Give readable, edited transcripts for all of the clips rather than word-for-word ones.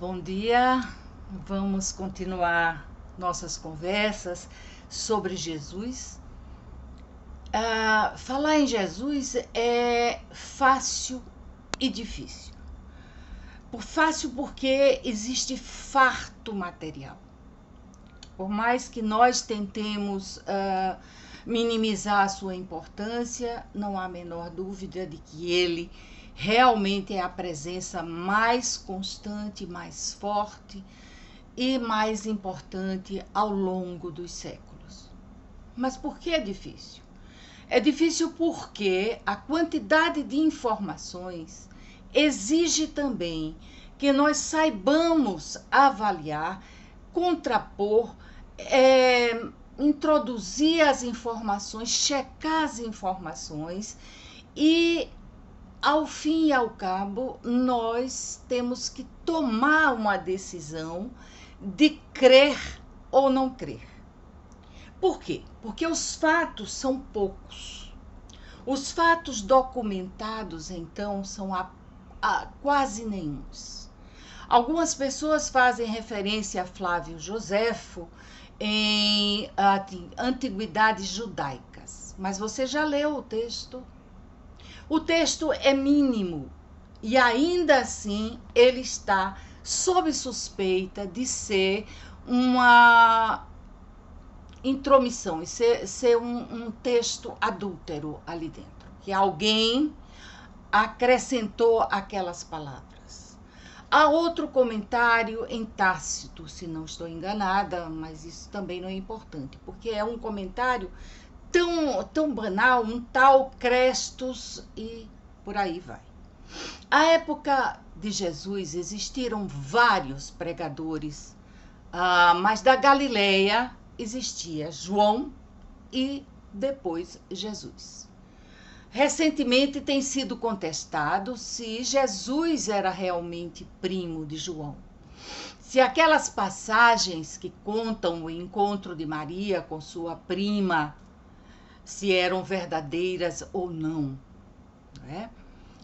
Bom dia, vamos continuar nossas conversas sobre Jesus. Falar em Jesus é fácil e difícil. Fácil porque existe farto material. Por mais que nós tentemos minimizar a sua importância, não há a menor dúvida de que ele realmente é a presença mais constante, mais forte e mais importante ao longo dos séculos. Mas por que é difícil? É difícil porque a quantidade de informações exige também que nós saibamos avaliar, contrapor, introduzir as informações, checar as informações e, ao fim e ao cabo, nós temos que tomar uma decisão de crer ou não crer. Por quê? Porque os fatos são poucos. Os fatos documentados, então, são quase nenhuns. Algumas pessoas fazem referência a Flávio Joséfo em Antiguidades Judaicas, mas você já leu o texto? O texto é mínimo e ainda assim ele está sob suspeita de ser uma intromissão e ser um texto adúltero ali dentro, que alguém acrescentou aquelas palavras. Há outro comentário em Tácito, se não estou enganada, mas isso também não é importante, porque é um comentário tão banal, um tal Crestus e por aí vai. À época de Jesus existiram vários pregadores, mas da Galileia existia João e depois Jesus. Recentemente tem sido contestado se Jesus era realmente primo de João. Se aquelas passagens que contam o encontro de Maria com sua prima, se eram verdadeiras ou não, né?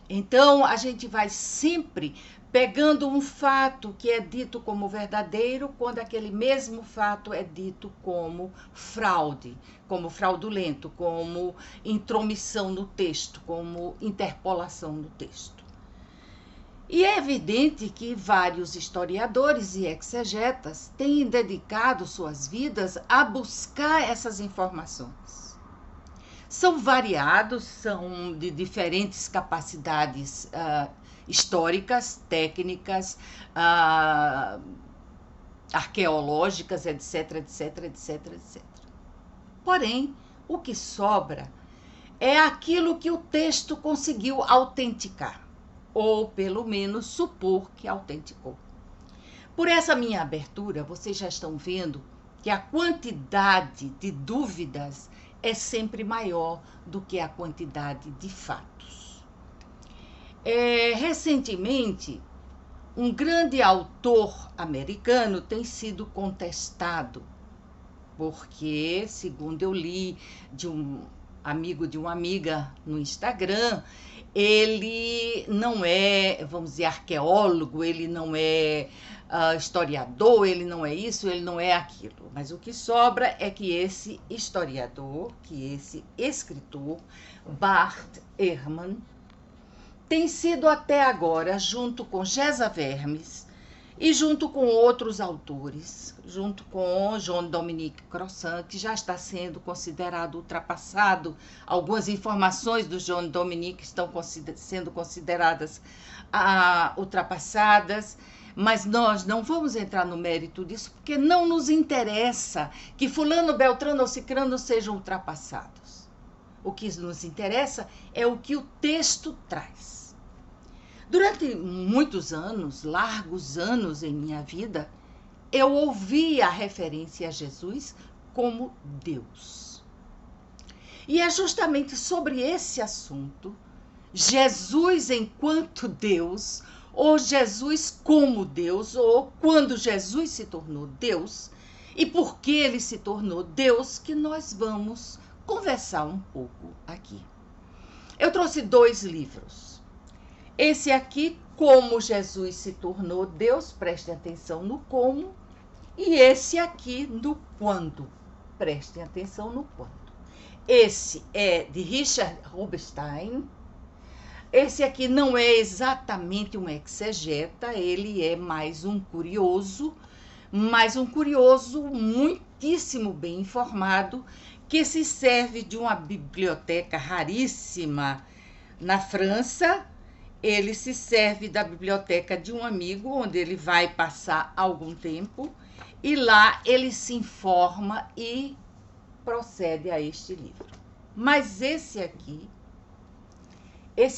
Então, a gente vai sempre pegando um fato que é dito como verdadeiro, quando aquele mesmo fato é dito como fraude, como fraudulento, como intromissão no texto, como interpolação no texto. E é evidente que vários historiadores e exegetas têm dedicado suas vidas a buscar essas informações. São variados, são de diferentes capacidades históricas, técnicas, arqueológicas, etc, etc, etc, etc. Porém, o que sobra é aquilo que o texto conseguiu autenticar, ou pelo menos supor que autenticou. Por essa minha abertura, vocês já estão vendo que a quantidade de dúvidas é sempre maior do que a quantidade de fatos. Recentemente, um grande autor americano tem sido contestado, porque, segundo eu li de um amigo de uma amiga no Instagram, ele não é, vamos dizer, arqueólogo, ele não é historiador, ele não é isso, ele não é aquilo. Mas o que sobra é que esse historiador, que esse escritor, Bart Ehrman, tem sido até agora, junto com Gesa Vermes e junto com outros autores, junto com Jean-Dominique Crossan, que já está sendo considerado ultrapassado. Algumas informações do Jean-Dominique estão sendo consideradas ultrapassadas, mas nós não vamos entrar no mérito disso, porque não nos interessa que fulano, beltrano ou cicrano sejam ultrapassados. O que nos interessa é o que o texto traz. Durante muitos anos, largos anos em minha vida, eu ouvi a referência a Jesus como Deus. E é justamente sobre esse assunto, Jesus enquanto Deus, ou Jesus como Deus, ou quando Jesus se tornou Deus, e por que ele se tornou Deus, que nós vamos conversar um pouco aqui. Eu trouxe 2 livros. Esse aqui, como Jesus se tornou Deus, prestem atenção no como. E esse aqui, no quando. Prestem atenção no quando. Esse é de Richard Rubinstein. Esse aqui não é exatamente um exegeta, ele é mais um curioso, mas um curioso muitíssimo bem informado, que se serve de uma biblioteca raríssima na França. Ele se serve da biblioteca de um amigo, onde ele vai passar algum tempo, e lá ele se informa e procede a este livro. Mas esse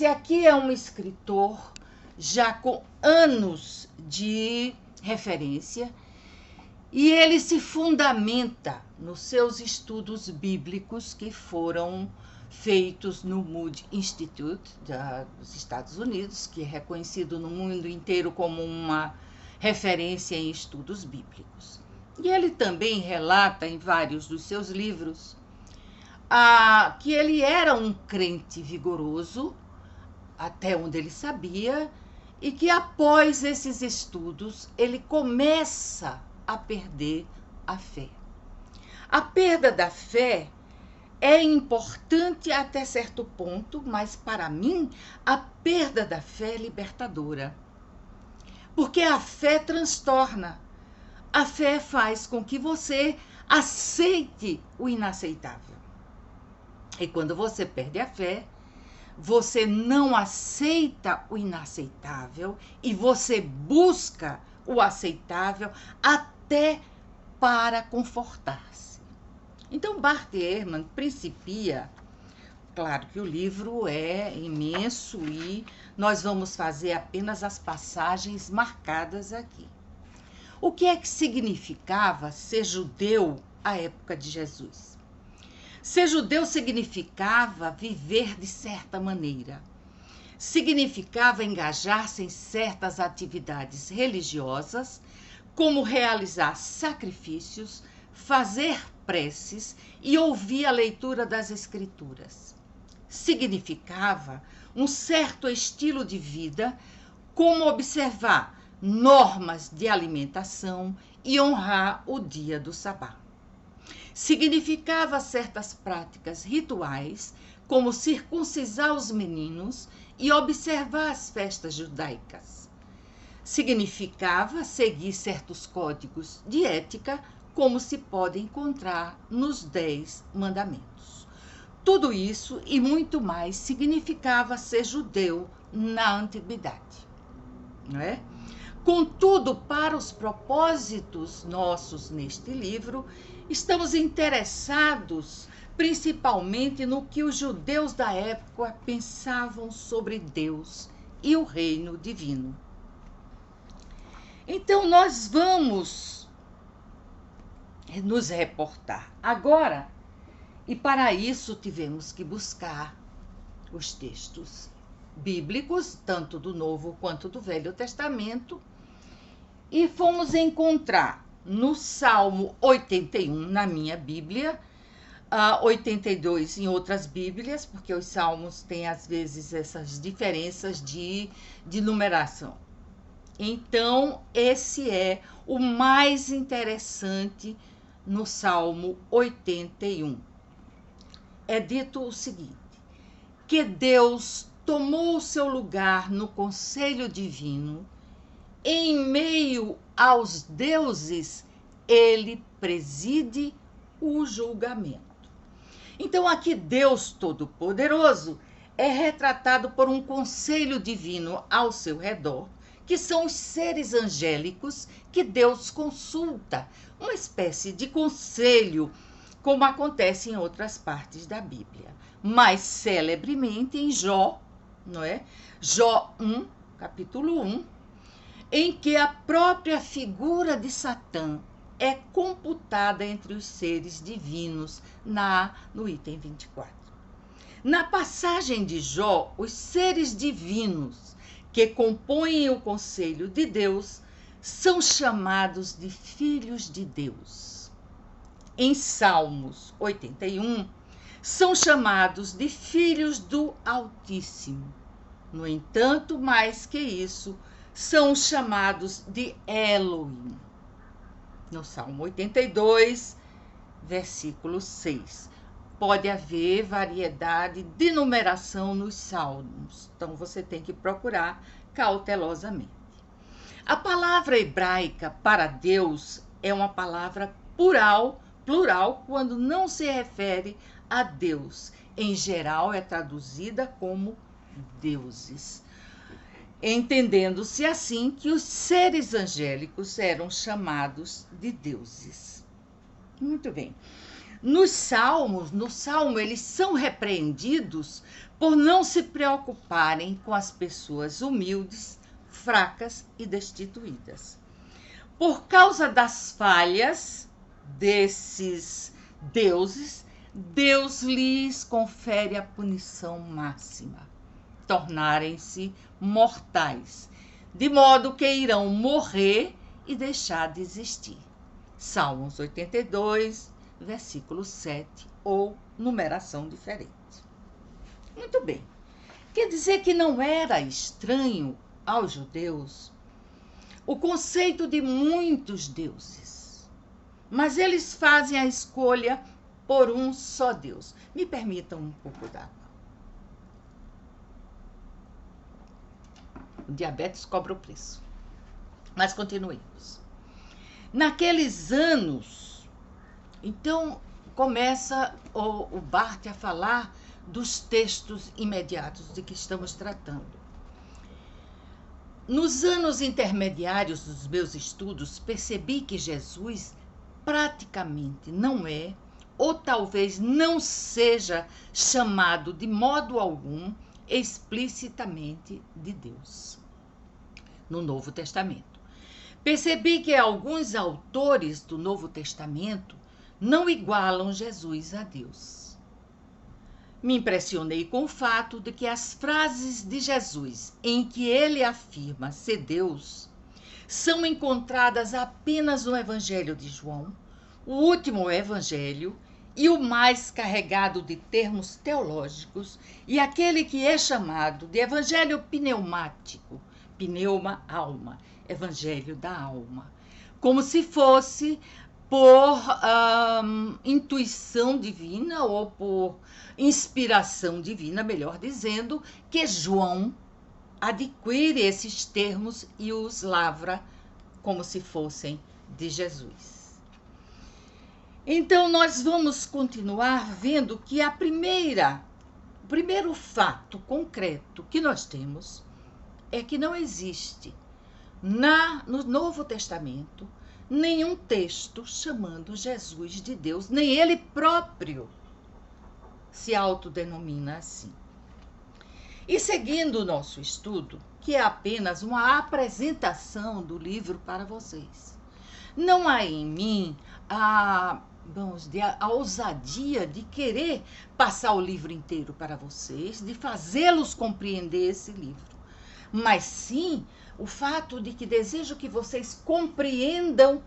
aqui é um escritor já com anos de referência, e ele se fundamenta nos seus estudos bíblicos que foram feitos no Moody Institute dos Estados Unidos, que é reconhecido no mundo inteiro como uma referência em estudos bíblicos. E ele também relata em vários dos seus livros que ele era um crente vigoroso, até onde ele sabia, e que após esses estudos ele começa a perder a fé. A perda da fé é importante até certo ponto, mas para mim a perda da fé é libertadora. Porque a fé transtorna. A fé faz com que você aceite o inaceitável. E quando você perde a fé, você não aceita o inaceitável e você busca o aceitável até para confortar-se. Então, Bart Ehrman principia, claro que o livro é imenso e nós vamos fazer apenas as passagens marcadas aqui. O que é que significava ser judeu à época de Jesus? Ser judeu significava viver de certa maneira. Significava engajar-se em certas atividades religiosas, como realizar sacrifícios, fazer preces e ouvir a leitura das Escrituras. Significava um certo estilo de vida, como observar normas de alimentação e honrar o dia do sabá. Significava certas práticas rituais, como circuncisar os meninos e observar as festas judaicas. Significava seguir certos códigos de ética, como se pode encontrar nos 10 mandamentos. Tudo isso e muito mais significava ser judeu na antiguidade, não é? Contudo, para os propósitos nossos neste livro, estamos interessados principalmente no que os judeus da época pensavam sobre Deus e o reino divino. Então, nós vamos nos reportar agora, e para isso tivemos que buscar os textos bíblicos, tanto do Novo quanto do Velho Testamento, e fomos encontrar no Salmo 81, na minha Bíblia, 82 em outras Bíblias, porque os salmos têm às vezes essas diferenças de numeração. Então, esse é o mais interessante no Salmo 81. É dito o seguinte: que Deus tomou o seu lugar no conselho divino, em meio aos deuses, ele preside o julgamento. Então, aqui Deus Todo-Poderoso é retratado por um conselho divino ao seu redor, que são os seres angélicos que Deus consulta, uma espécie de conselho, como acontece em outras partes da Bíblia. Mais celebremente em Jó, não é? Jó 1, capítulo 1, em que a própria figura de Satã é computada entre os seres divinos no item 24. Na passagem de Jó, os seres divinos que compõem o conselho de Deus são chamados de filhos de Deus. Em Salmos 81, são chamados de filhos do Altíssimo. No entanto, mais que isso, são chamados de Elohim. No Salmo 82, versículo 6. Pode haver variedade de numeração nos salmos, então você tem que procurar cautelosamente. A palavra hebraica para Deus é uma palavra plural quando não se refere a Deus. Em geral, é traduzida como deuses, entendendo-se assim que os seres angélicos eram chamados de deuses. Muito bem. No Salmo, eles são repreendidos por não se preocuparem com as pessoas humildes, fracas e destituídas. Por causa das falhas desses deuses, Deus lhes confere a punição máxima, tornarem-se mortais, de modo que irão morrer e deixar de existir. Salmos 82, versículo 7, ou numeração diferente. Muito bem. Quer dizer que não era estranho aos judeus o conceito de muitos deuses, mas eles fazem a escolha por um só Deus. Me permitam um pouco d'água. O diabetes cobra o preço. Mas continuemos. Naqueles anos, então, começa o Barth a falar dos textos imediatos de que estamos tratando. Nos anos intermediários dos meus estudos, percebi que Jesus praticamente não é, ou talvez não seja, chamado de modo algum explicitamente de Deus no Novo Testamento. Percebi que alguns autores do Novo Testamento não igualam Jesus a Deus. Me impressionei com o fato de que as frases de Jesus em que ele afirma ser Deus são encontradas apenas no Evangelho de João, o último evangelho e o mais carregado de termos teológicos, e aquele que é chamado de Evangelho pneumático, pneuma, alma, Evangelho da alma, como se fosse por intuição divina ou por inspiração divina, melhor dizendo, que João adquire esses termos e os lavra como se fossem de Jesus. Então, nós vamos continuar vendo que o primeiro fato concreto que nós temos é que não existe no Novo Testamento nenhum texto chamando Jesus de Deus, nem ele próprio se autodenomina assim. E seguindo o nosso estudo, que é apenas uma apresentação do livro para vocês, não há em mim a ousadia de querer passar o livro inteiro para vocês, de fazê-los compreender esse livro, mas sim o fato de que desejo que vocês compreendam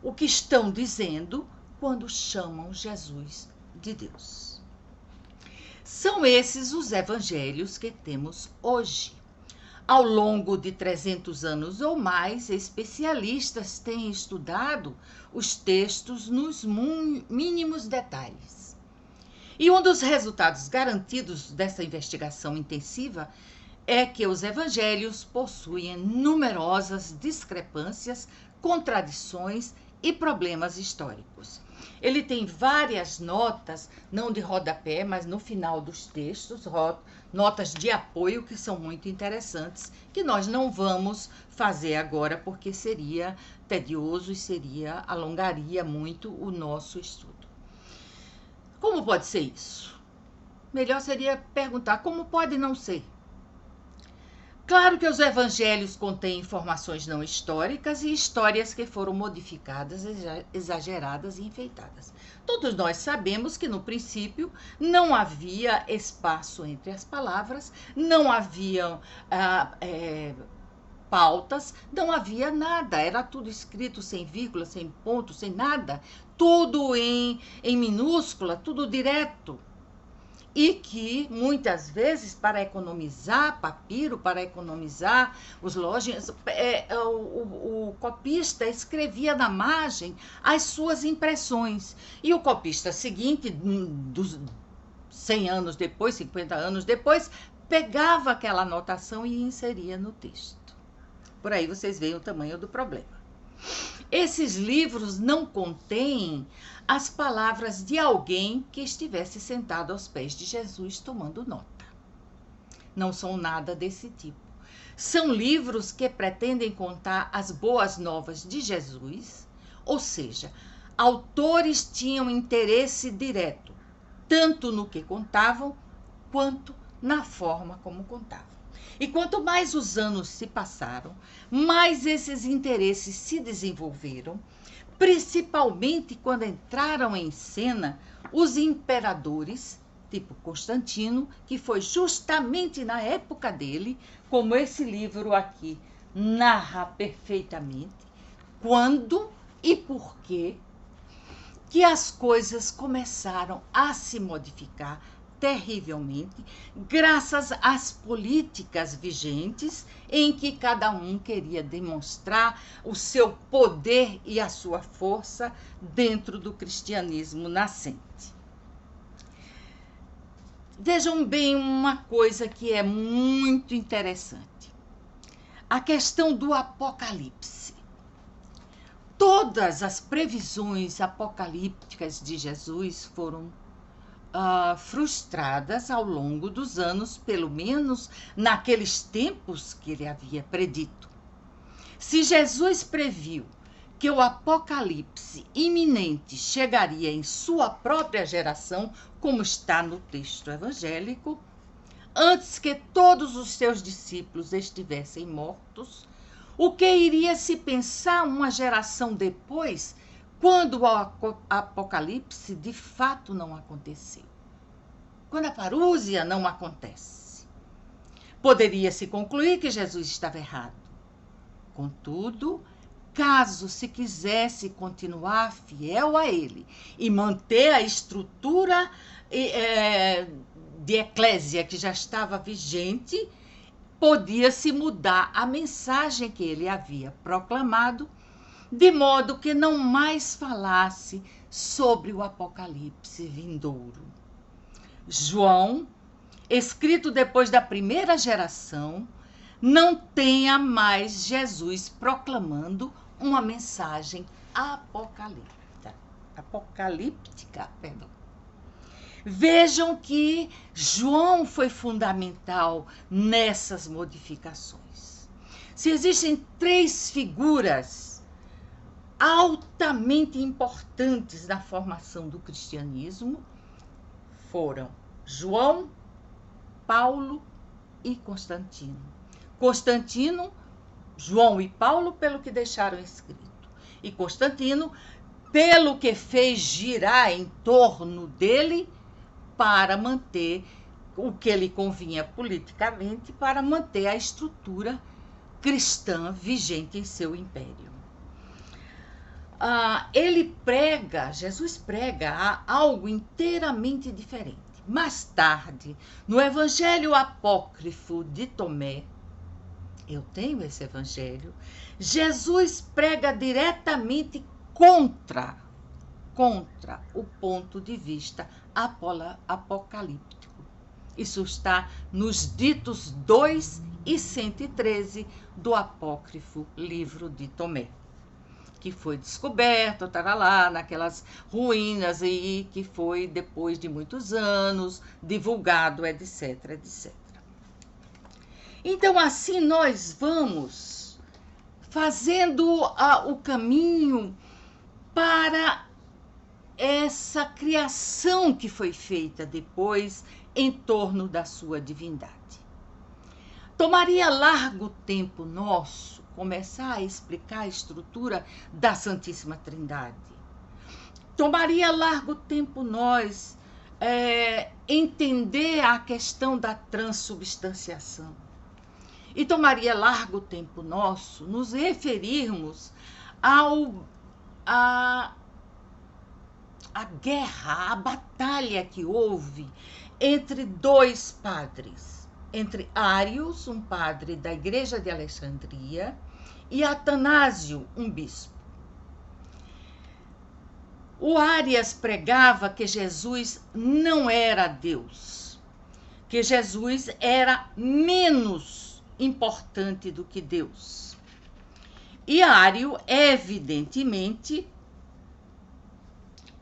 o que estão dizendo quando chamam Jesus de Deus. São esses os evangelhos que temos hoje. Ao longo de 300 anos ou mais, especialistas têm estudado os textos nos mínimos detalhes. E um dos resultados garantidos dessa investigação intensiva é que os evangelhos possuem numerosas discrepâncias, contradições e problemas históricos. Ele tem várias notas, não de rodapé, mas no final dos textos, notas de apoio que são muito interessantes, que nós não vamos fazer agora porque seria tedioso e alongaria muito o nosso estudo. Como pode ser isso? Melhor seria perguntar como pode não ser. Claro que os evangelhos contêm informações não históricas e histórias que foram modificadas, exageradas e enfeitadas. Todos nós sabemos que no princípio não havia espaço entre as palavras, não havia pautas, não havia nada, era tudo escrito sem vírgula, sem ponto, sem nada, tudo em minúscula, tudo direto. e que, muitas vezes, para economizar papiro, para economizar os lojinhas, o copista escrevia na margem as suas impressões. E o copista seguinte, dos 100 anos depois, 50 anos depois, pegava aquela anotação e inseria no texto. Por aí vocês veem o tamanho do problema. Esses livros não contêm as palavras de alguém que estivesse sentado aos pés de Jesus tomando nota. Não são nada desse tipo. São livros que pretendem contar as boas novas de Jesus, ou seja, autores tinham interesse direto, tanto no que contavam, quanto na forma como contavam. E quanto mais os anos se passaram, mais esses interesses se desenvolveram, principalmente quando entraram em cena os imperadores, tipo Constantino, que foi justamente na época dele, como esse livro aqui narra perfeitamente, quando e por quê que as coisas começaram a se modificar terrivelmente, graças às políticas vigentes em que cada um queria demonstrar o seu poder e a sua força dentro do cristianismo nascente. Vejam bem uma coisa que é muito interessante. A questão do Apocalipse. Todas as previsões apocalípticas de Jesus foram frustradas ao longo dos anos, pelo menos naqueles tempos que ele havia predito. Se Jesus previu que o apocalipse iminente chegaria em sua própria geração, como está no texto evangélico, antes que todos os seus discípulos estivessem mortos, o que iria se pensar uma geração depois, quando o apocalipse de fato não aconteceu? Quando a parúzia não acontece? Poderia-se concluir que Jesus estava errado. Contudo, caso se quisesse continuar fiel a ele e manter a estrutura de eclésia que já estava vigente, podia-se mudar a mensagem que ele havia proclamado, de modo que não mais falasse sobre o apocalipse vindouro. João, escrito depois da primeira geração, não tenha mais Jesus proclamando uma mensagem apocalíptica. Vejam que João foi fundamental nessas modificações. Se existem 3 figuras altamente importantes na formação do cristianismo, foram João, Paulo e Constantino. Constantino, João e Paulo, pelo que deixaram escrito, e Constantino, pelo que fez girar em torno dele para manter o que lhe convinha politicamente, para manter a estrutura cristã vigente em seu império. Jesus prega algo inteiramente diferente. Mais tarde, no Evangelho Apócrifo de Tomé, eu tenho esse evangelho, Jesus prega diretamente contra o ponto de vista apocalíptico. Isso está nos ditos 2 e 113 do apócrifo livro de Tomé, que foi descoberto, taralá, naquelas ruínas e que foi, depois de muitos anos, divulgado, etc, etc. Então, assim nós vamos fazendo o caminho para essa criação que foi feita depois em torno da sua divindade. Tomaria largo tempo nosso começar a explicar a estrutura da Santíssima Trindade. Tomaria largo tempo nós entender a questão da transubstanciação. E tomaria largo tempo nosso nos referirmos à guerra, à batalha que houve entre dois padres, entre Ários, um padre da igreja de Alexandria, e Atanásio, um bispo. O Árias pregava que Jesus não era Deus, que Jesus era menos importante do que Deus. E Ário, evidentemente,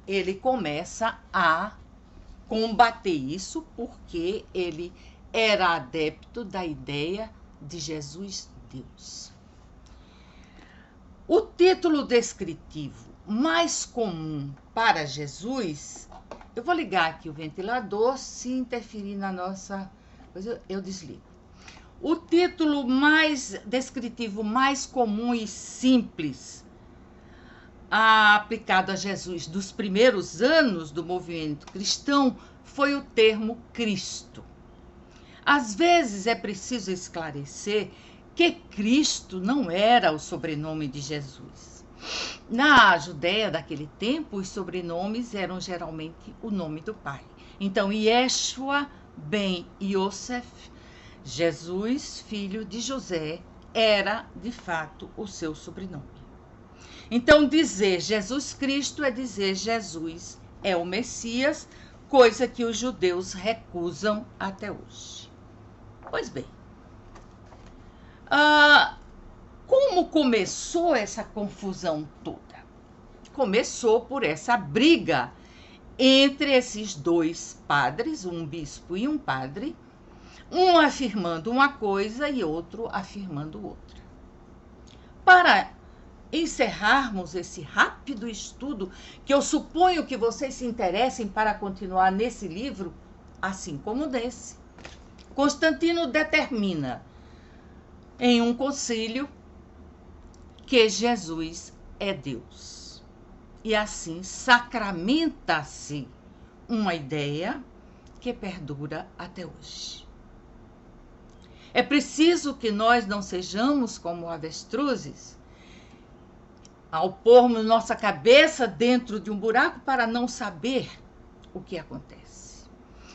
ele começa a combater isso porque ele era adepto da ideia de Jesus Deus. O título descritivo mais comum para Jesus, eu vou ligar aqui o ventilador, se interferir na nossa coisa, eu desligo. O título mais descritivo, mais comum e simples aplicado a Jesus dos primeiros anos do movimento cristão foi o termo Cristo. Às vezes é preciso esclarecer que Cristo não era o sobrenome de Jesus. Na Judéia daquele tempo, os sobrenomes eram geralmente o nome do pai. Então, Yeshua ben Yosef, Jesus, filho de José, era de fato o seu sobrenome. Então, dizer Jesus Cristo é dizer Jesus é o Messias, coisa que os judeus recusam até hoje. Pois bem, como começou essa confusão toda? Começou por essa briga entre esses dois padres, um bispo e um padre, um afirmando uma coisa e outro afirmando outra. Para encerrarmos esse rápido estudo, que eu suponho que vocês se interessem para continuar nesse livro, assim como nesse, Constantino determina em um concílio que Jesus é Deus. E assim sacramenta-se uma ideia que perdura até hoje. É preciso que nós não sejamos como avestruzes, ao pormos nossa cabeça dentro de um buraco para não saber o que acontece.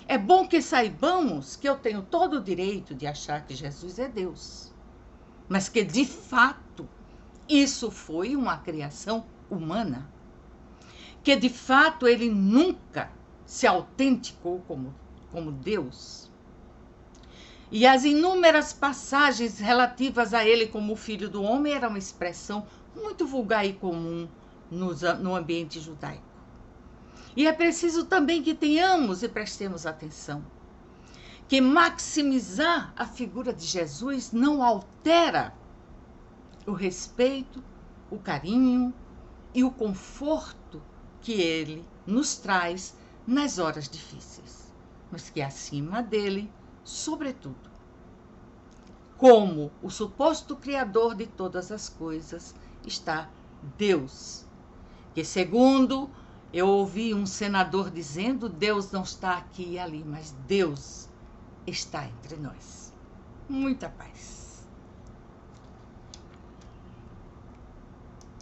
É bom que saibamos que eu tenho todo o direito de achar que Jesus é Deus, mas que, de fato, isso foi uma criação humana, que, de fato, ele nunca se autenticou como Deus. E as inúmeras passagens relativas a ele como filho do homem eram uma expressão muito vulgar e comum no ambiente judaico. E é preciso também que tenhamos e prestemos atenção que maximizar a figura de Jesus não altera o respeito, o carinho e o conforto que ele nos traz nas horas difíceis, mas que acima dele, sobretudo, como o suposto criador de todas as coisas, está Deus, que, segundo eu ouvi um senador dizendo, Deus não está aqui e ali, mas Deus está entre nós. Muita paz.